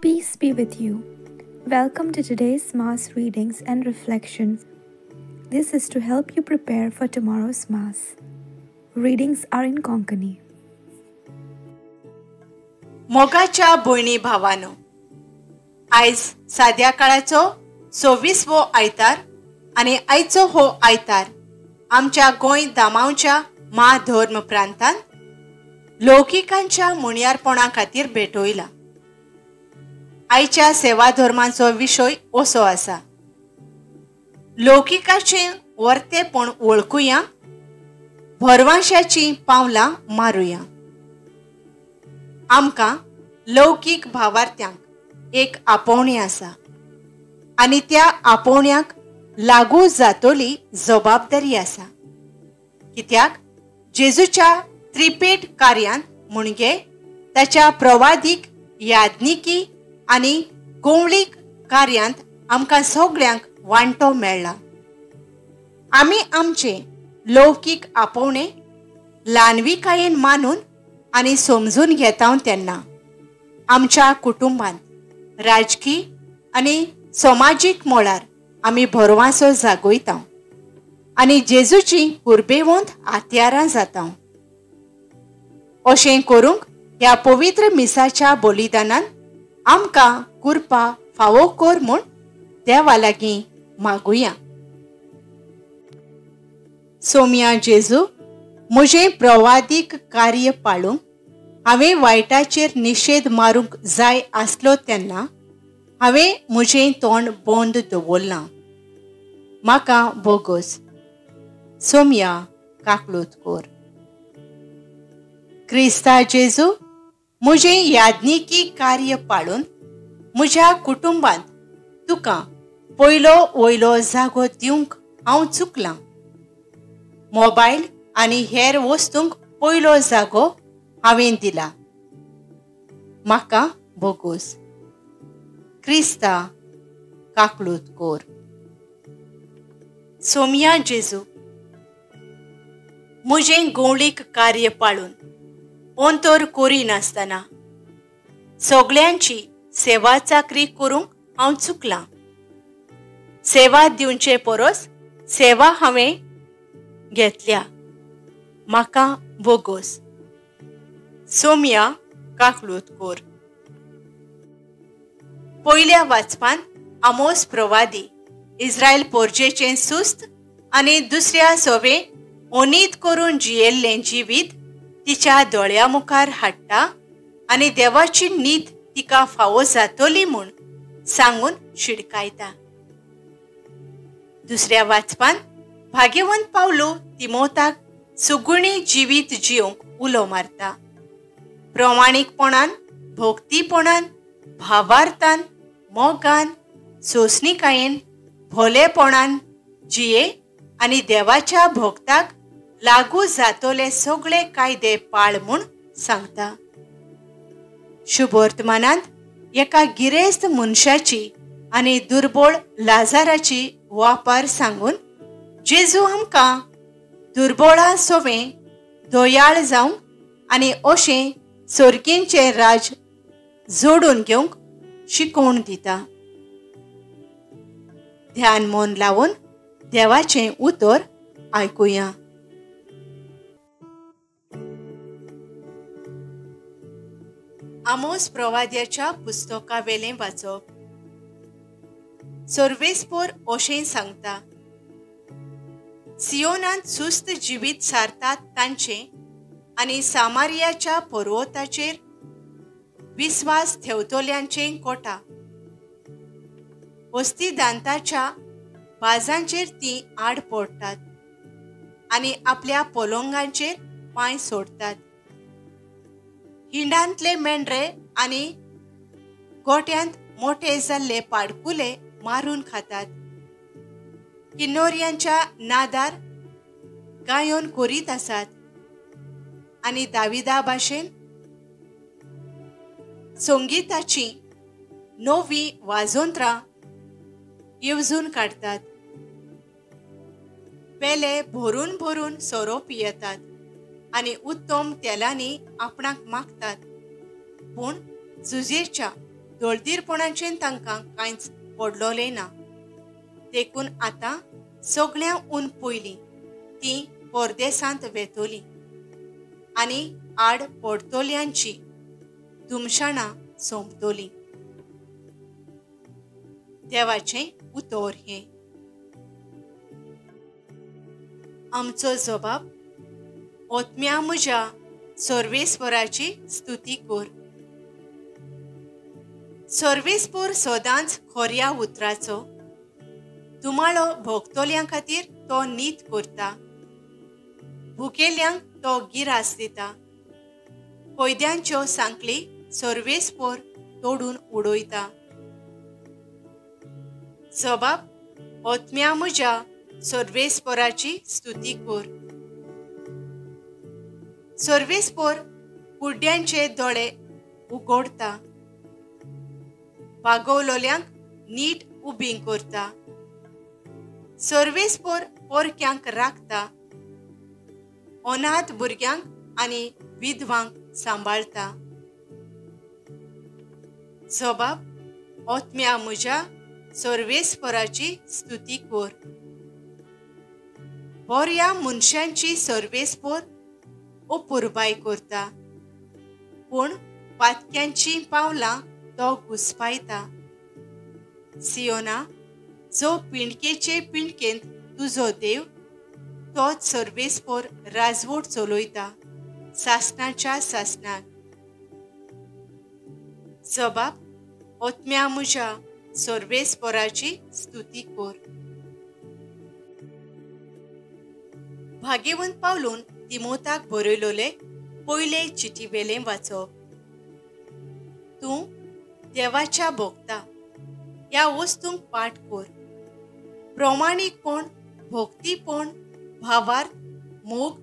Peace be with you. Welcome to today's Mass readings and reflections. This is to help you prepare for tomorrow's Mass. Readings are in Konkani. मोगाच्या भयणी भावानो, आयज साद्या काळाचो 26वो आयतार आनी आयचो हो आयतार आमच्या गोंय दामावच्या महाधर्म प्रांतांत लौकिकांच्या मुणयारपणा खातीर भेटोयला. आयच्या सेवा धर्मांचो विशय असो आसा. लौकिकाचे वर्तेपण वळखुया, भरवशाची पावलां मारुया. आमकां लौकिक भावार्थ्यांक एक आपोवणी आसा आनी त्या आपोवण्याक लागू जातोली जबाबदारी आसा. कित्याक जेजूच्या त्रिपेट कार्यांत म्हणजे ताच्या प्रवादीक, याज्ञिकी आनी गोवळीक कार्यांत आमकां सगळ्यांक वांटो मेळ्ळा. आमी आमचे लौकिक आपोवणे ल्हानविकायेन मानून आनी समजून घेता तेन्ना आमच्या कुटुंबांत, राजकीय आनी समाजीक मोळार आमी भरवंसो जागोयता आनी जेजूची कुर्बेवंत हात्यारां जाता. अशें करूंक ह्या पवित्र मिसाच्या बलिदानान आमकां कृपा फावो कर म्हूण देवा लागीं मागुया. सोम्या जेजू, म्हजें प्रवादीक कार्य पाळूंक हांवें वायटाचेर निशेध मारूंक जाय आसलो तेन्ना हांवें म्हजें तोंड बंद दवरलां. म्हाका बोगस. सोम्या काकलुतकोर. क्रिस्ता जेजू, म्हजें याज्ञिकी कार्य पाळून म्हज्या कुटुंबांत तुका पयलो वयलो जागो दिवंक हांव चुकलां. मोबायल आनी हेर वस्तूंक पयलो जागो हांवें दिला. म्हाका बोगस. क्रिस्ता काकलुतकोर. सोम्या जेजू, म्हजें गोवळीक कार्य पाळून अंतर करिनासतना सगळ्यांची सेवा चाकरी करूंक हांव चुकलां. सेवा दिवचे परस सेवा हांवें घेतल्या. म्हाका बोगस. सोम्या काकलुतकोर. पयल्या वाचपान आमोस प्रवादी इस्रायल पोरजेचें सुस्त आनी दुसऱ्या सवे ओनीत करून जियेल्लें जिवीत तिच्या दोळ्या मुखार हाडटा आनी देवाची न्हीद तिका फावो जातली म्हूण सांगून शिडकायता. दुसऱ्या वाचपान भाग्यवंत पावलो तिमोथाक सुगुणी जिवीत जिवंक उलो मारता. प्रमाणीकपणान, भोक्तीपणान, भावार्थान, मोगान, सोंसणीकायेन, भोलेपणान जिये आनी देवाच्या भोगताक लागू जातोले सगळे कायदे पाळ म्हूण सांगता. शुभवर्तमानांत एका गिरेस्त मनशाची आनी दुर्बळ लाजाराची वापार सांगून जेजू आमकां दुर्बळा सोवें दोयाळ जावंक आनी अशें सर्गींचें राज जोडून घेवंक शिकोवन दिता. ध्यान मन लावून देवाचें उतर आयकुया. आमोस प्रवाद्याच्या पुस्तका वेलें वाचप. सर्वेस्पोर अशें सांगता, सियोनांत सुस्त जिवीत सारतात तांचे आनी सामारियाच्या पर्वताचेर विस्वास ठेवतोल्यांचें कोटा. वस्तीदांताच्या बाजांचेर तीं आड पडटात आनी आपल्या पलंगांचेर पांय सोडतात. हिंडांतले मेंढरे आनी गोट्यांत मोठे जाल्ले पाडकुले मारून खातात. किन्नोरियांच्या नादार गायोन करीत आसात आनी दाविदा भाशेन संगीताची नवी वाजोंत्रां येवजून काडटात. पेले भरून भरून सोरो पियेतात आनी उत्तम तेलांनी आपणाक मागतात. पूण झुजेच्या दोळदीरपणाचें तांकां कांयच पडलोलें ना. देखून आतां सगळ्यांहून पयलीं तीं परदेसांत वेतोलीं आनी आड पडतोल्यांची दुमशाणां सोंपतोलीं. देवाचें उतर हें. आमचो जबाब: ओतम्या म्हज्या सर्वेस्पराची स्तुती कर. सर्वेस्पर सदांच खऱ्या उतराचो तुमाळो भोगतोल्यां खातीर तो नीत करता. भुकेल्यांक तो गिरास दिता. कैद्यांच्यो सांकली सर्वेस्पर तोडून उडयता. जबाब: ओतम्या म्हज्या सर्वेस्पराची स्तुती कर. सर्वेस्पर कुड्ड्यांचे दोळे उगडता. बागोवलोल्यांक नीट उबीं करता. सर्वेस्पर पोरक्यांक राखता. अनाथ भुरग्यांक आनी विधवांक सांबाळता. जबाब: ओतम्या म्हज्या सर्वेस्पराची स्तुती कर. बऱ्या मनशांची सर्वेस्पर अपुरबाय करता, पूण पातक्यांची पावलां तो घुस्पायता. सियोना, जो पिणकेचे पिणकेंत तुजो देव, तोच सर्वेस्पर राजवट चलयता सासणाच्या सासणाक. जबाब: ओतम्या म्हज्या सर्वेस्पराची स्तुती कर. भाग्यवंत पावलून तिमोथाक बरयलोले पयले चिटीवेलें वाचप. तूं देवाच्या भोगता ह्या वस्तूंक पाठ कर. प्रमाणीकपण, भोक्तीपण, भावार्थ, मोग,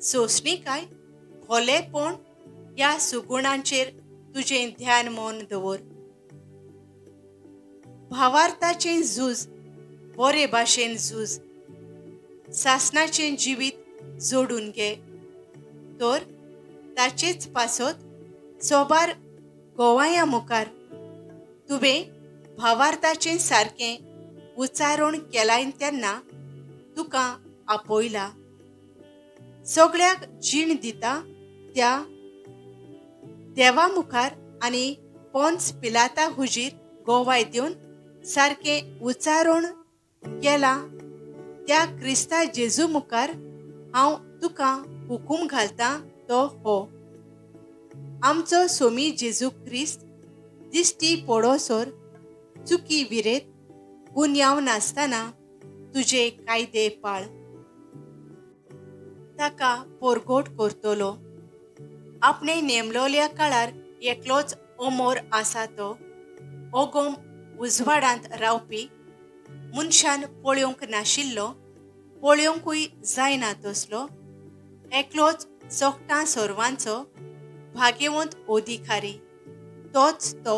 सोंसणीकाय, खोलेपण ह्या सुगुणांचेर तुजें ध्यान मन दवर. भावार्थाचें झूज बरे भाशेन झूज. सासणाचें जिवीत जोडून घे, तर ताचेच पासत सोबार गोवाया मुखार तुवें भावार्थाचें सारकें उच्चारण केलां तेन्ना तुका आपयला. सगळ्याक जीण दिता त्या देवा मुखार आनी पोन्स पिलाता हुजीर गोवाय दिवन सारकें उच्चारण केलां त्या क्रिस्ता जेजू मुखार हांव तुका हुकूम घालतां तो हो: आमचो सोमी जेजू क्रिस्त दिश्टी पडोसर चुकी विरेत गुन्यांव नासतना तुजे कायदे पाळ. ताका पोरगोट करतलो. आपणे नेमलोल्या काळार एकलोच अमोर आसा तो ओगोम उजवाडांत रावपी मनशान पळोवंक नाशिल्लो, पळोवंकूय जायना तसलो एकलोच सोगटां सर्वांचो भाग्यवंत अधिकारी. तोच तो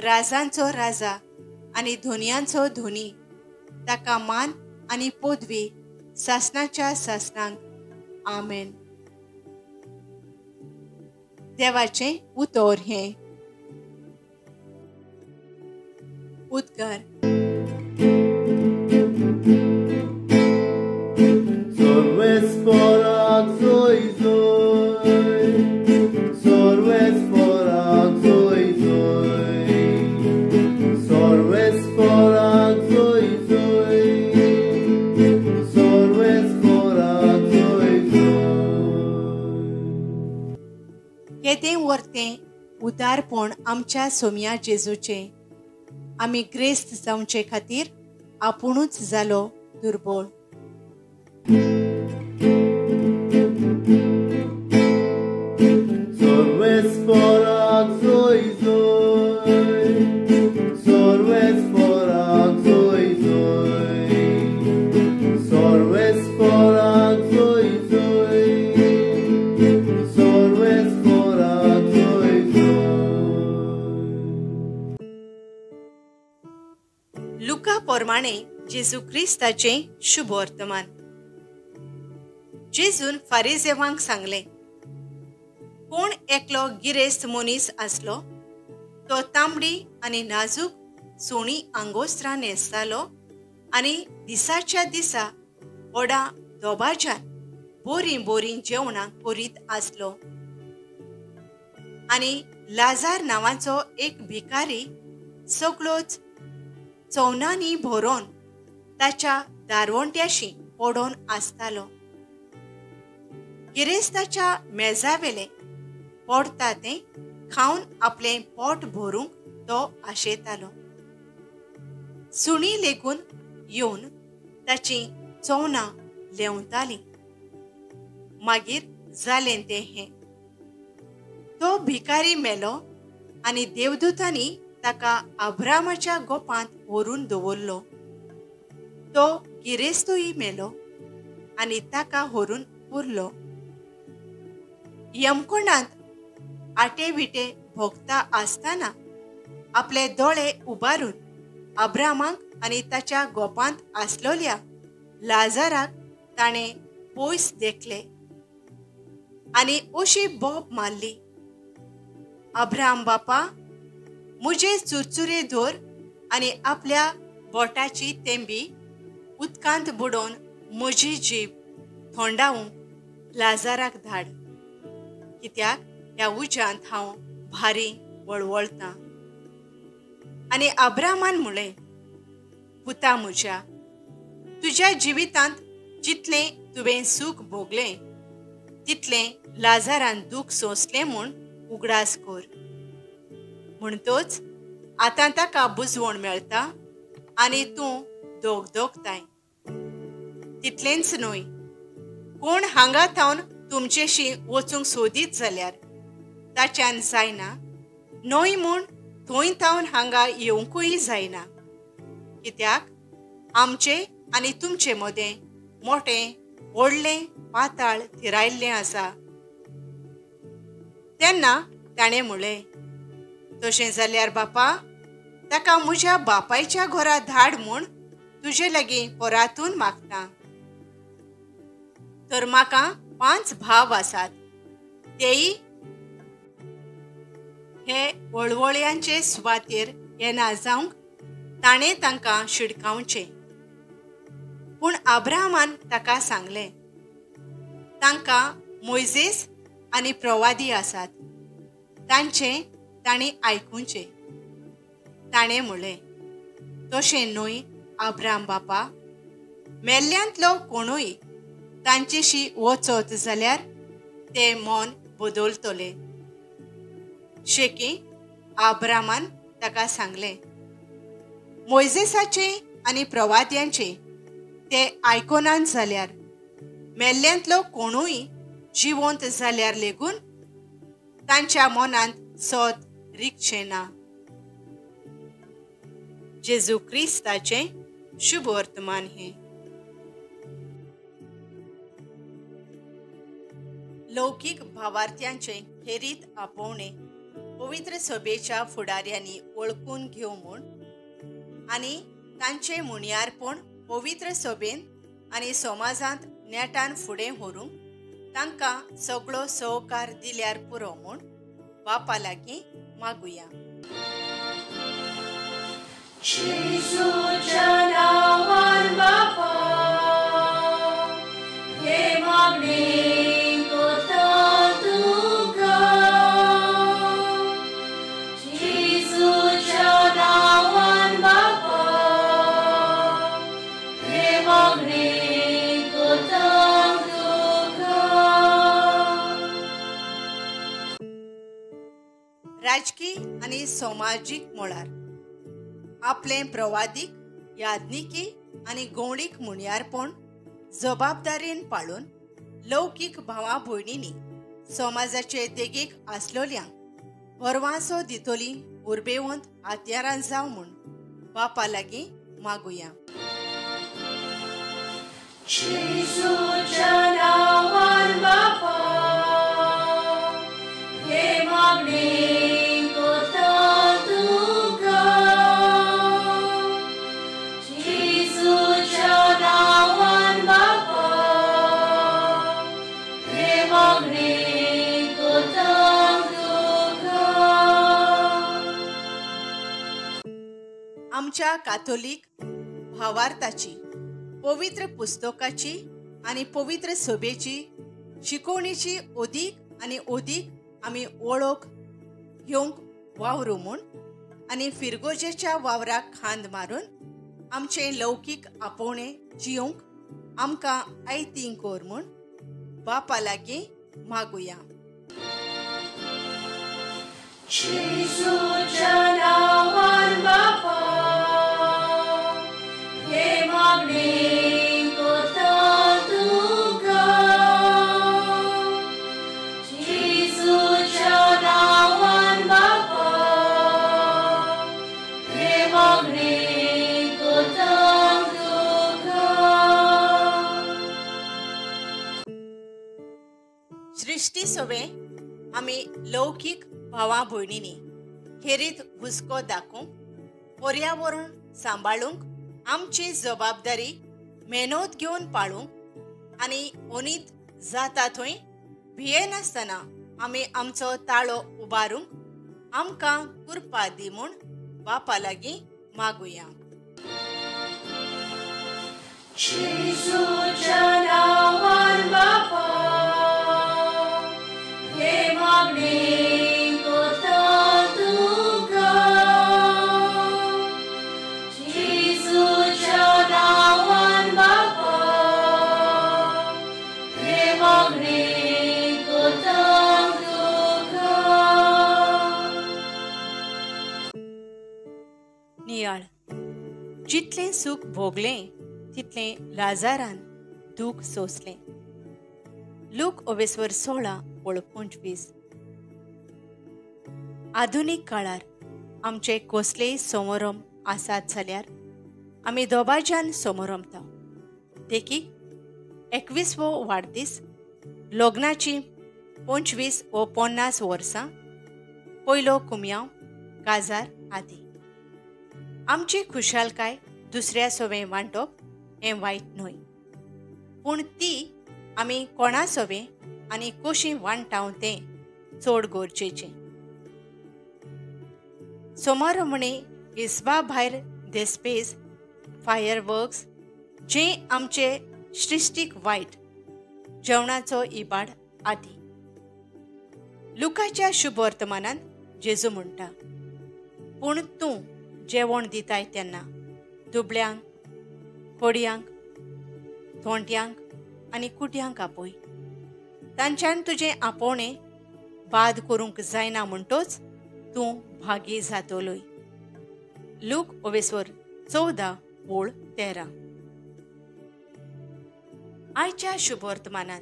राजांचो राजा आनी धोनयांचो धोनी. ताका मान आनी पदवी सासणाच्या सासणांक. आमेन. देवाचें उतर हें. उद्गार. सर्वेस्पराक जोय जोय, सर्वेस्पराक जोय जोय, सर्वेस्पराक जोय जोय, सर्वेस्पराक जोय जोय. केदें वर्तें उदारपण आमच्या सोम्या जेजूचें. आमी ग्रेस्त जावचे खातीर आपुणूच जालो दुर्बळ. सर्वेस्पराक जोय जोय, सर्वेस्पराक जोय जोय, सर्वेस्पराक जोय जोय, सर्वेस्पराक जोय जोय. लुका प्रमाणे जेजू क्रिस्ताचें शुभ वर्तमान. जेजून फारिसेवांक सांगलें, कोण एकलो गिरेस्त मनीस आसलो तो तांबडी आनी नाजूक सोणी आंगोस्त्रां न्हेसतालो आनी दिसाच्या दिसा ओडा दोबाज्यान बोरीं जेवणां करीत आसलो. आनी लाजार नांवाचो एक भिकारी सगळोच चवनांनी भरोवन ताच्या दारवंट्याशी पडोन आसतालो. गिरेस्ताच्या मेजावेले पडटा तें खावन आपलें पोट भरूंक तो आशेतालो. सुणी लेगून येवन ताची चवनां लेवतालीं. मागीर जालें तें हें. तो भिकारी मेलो आनी देवदूतांनी ताका अब्रामाच्या गोपांत व्हरून दवरलो. तो गिरेस्तूय मेलो आनी ताका व्हरून उरलो. यमकुंडांत आटे विटे भोगता आसतना आपले दोळे उबारून अब्रामाक आनी ताच्या गोपांत आसलोल्या लाजाराक ताणें पयस देखले आनी अशी बोब मारली, अब्राम बापा, मुजे चुरचुरे धर आनी आपल्या बोटाची तेंबी उदकांत बुडोवन म्हजी जीब थोंडावूंक लाजाराक धाड, कित्याक ह्या उज्यांत हांव भारी वळवळटां. आनी अब्रामान म्हळें, पुता म्हज्या, तुज्या जिवितांत जितलें तुवें सूख भोगलें तितलें लाजारान दूख सोंसलें म्हूण उगडास कर. म्हणटोच आतां ताका बुजवण मेळटा आनी तूं दोगताय. तितलेंच न्हय, कोण हांगा थावन तुमचेशी वचूंक सोदीत जाल्यार ताच्यान जायना, न्हय म्हूण थंय थावन हांगा येवंकूय जायना, कित्याक आमचे आनी तुमचे मदें मोठें व्हडलें पाताळ थिरायल्लें आसा. तेन्ना ताणें म्हळें, तशें जाल्यार बापा, ताका म्हज्या बापायच्या घरा धाड म्हूण तुजे लागीं पोरातून मागतां. तर म्हाका 5 भाव आसात, तेय हे वळवळ्यांचे सुवातेर येना जावंक ताणें तांकां शिडकावचें. पूण अब्राहमान ताका सांगलें, तांकां मोइजेस आनी प्रवादी आसात, तांचें तांणी आयकुचें. ताणें म्हळें, तशें न्हय अब्राम बापा, मेल्ल्यांतलो कोणूय तांचेशी वचत जाल्यार ते मन बदलतले. शेकी अब्रामान ताका सांगलें, मोइजेसाचें आनी प्रवाद्यांचें ते आयकोनात जाल्यार मेल्ल्यांतलो कोणूय जिवंत जाल्यार लेगून तांच्या मनांत सोद रिगचें ना. जेजू क्रिस्ताचें शुभ वर्तमान हें. लौकीक भावार्थ्यांचें खेरीत आपोवणें पवित्र सभेच्या फुडाऱ्यांनी वळखून घेवं म्हूण आनी तांचें मुणयारपण पवित्र सभेन आनी समाजांत नेटान फुडें व्हरूंक तांकां सगळो सहकार दिल्यार पुरो म्हूण बापा लागीं मागुया. येशूच्या नांवान बापा, हे मागणी करता तुका. येशूच्या नांवान बापा, हे मागणी करता तुका. राजकीय आनी समाजीक मळार आपलें प्रवादीक, यादनिकी आनी गौणीक मुणयारपण जबाबदारेन पाळून लौकीक भावां भयणींनी समाजाचे देगेक आसलोल्यांक परवांसो दितोली उर्बेवंत हात्यारां जावं म्हूण बापा लागीं मागुया. येशूच्या नांवान बापा, हे मागणी करता तुका. येशूच्या नांवान बापा, हे मागणी करता तुका. आमच्या काथोलिक भावार्थाची, पवित्र पुस्तकाची आणि पवित्र सभेची शिकवणीची ओदीक आणि ओदीक आमी वळख घेवंक वावरू म्हूण आनी फिरगोजेच्या वावराक खांद मारून आमचें लौकीक आपोवणें जियोंक आमकां आयतींक कोर म्हूण बापा लागीं मागुया. येशूच्या नांवान बापा, हे मागणी करता तुका. येशूच्या नांवान बापा, हे मागणी करता तुका. सृष्टी सवे आमी लौकीक भावां भयणींनी खेरीत हुस्को दाखोवंक, पर्यावरण सांबाळूंक आमची जबाबदारी मेहनत घेवन पाळूंक आनी ओनीत जाता थंय भियेनासतना आमी आमचो ताळो उबारूंक आमकां कृपा दी म्हूण बापा लागीं मागुया. येशूच्या नांवान बापा, हे मागणी करता तुका. येशूच्या नांवान बापा, हे मागणी करता तुका. नियाळ जितलें सूख भोगलें तितलें लाजारान दूख सोंसलें. लूक 16:16-25. आधुनीक काळार आमचे कसलेय समारंभ आसात जाल्यार आमी दोबाज्यान समारंभता. देखीक 21वो वाडदीस, लग्नाची 25 व 50 वर्सां, पयलो कुमयाव, काजार आदी. आमची खुशालकाय दुसऱ्या सवें वांटप हें वायट न्हय, पूण ती आमी कोणा सवें आनी कशी वांटाव तें चड गरजेचें. समारंभणे हिसबा भायर देस्पेज, फायरवर्क्स, जें आमचे सृश्टीक वायट, जेवणाचो इबाड आदी. लुकाच्या शुभ वर्तमानांत जेजू म्हणटा, पूण तूं जेवण दिताय तेन्ना दुबळ्यांक, कोडयांक, थोंट्यांक आनी कुट्यांक आपय. तांच्यान तुजें आपोवणें बाद करूंक जायना म्हणटोच तूं भागी जातलोय. लूक 14:13. आयच्या शुभ वर्तमानांत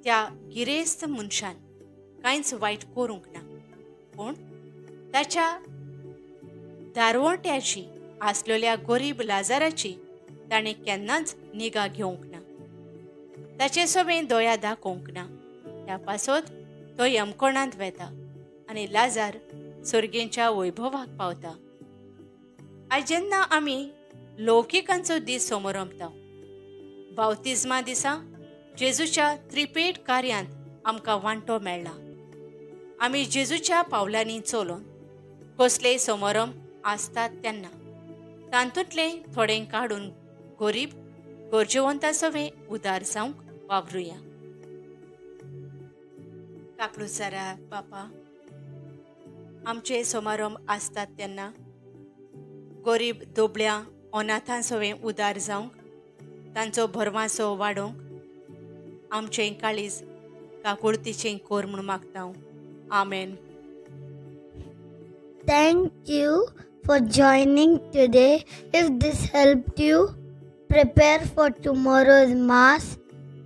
त्या गिरेस्त मनशान कांयच वायट करूंक ना, पूण ताच्या दारवट्याची आसलेल्या गरीब लाजाराची ताणें केन्नाच निगा घेवंक ना. ताचे सवें दोया दाखोवंक ना. त्या पासत तो यमकोणांत वेता आनी लाजार सर्गेच्या वैभवाक पावता. आयज जेन्ना आमी लौकिकांचो दीस समारंभता, बावतिजमा दिसा जेजूच्या त्रिपेट कार्यांत आमकां वांटो मेळ्ळा. आमी जेजूच्या पावलांनी चलोवन कसलेय समारंभ आसतात तेन्ना तांतूंतले थोडें काडून गरीब गरजेवंता सवें उदार जावंक वावरुया. काकलुसारा बापा, आमचे समारंभ आसतात तेन्ना गरीब दोबळ्या अनाथां सवें उदार जावंक, तांचो भरवासो वाडोवंक आमचें काळीज काकुळतीचें कोर म्हूण मागता. आमेन. Thank you for joining today. If this helped you prepare for tomorrow's Mass,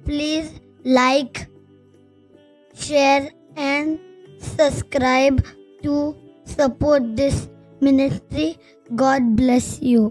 please like, share and subscribe to support this ministry. God bless you.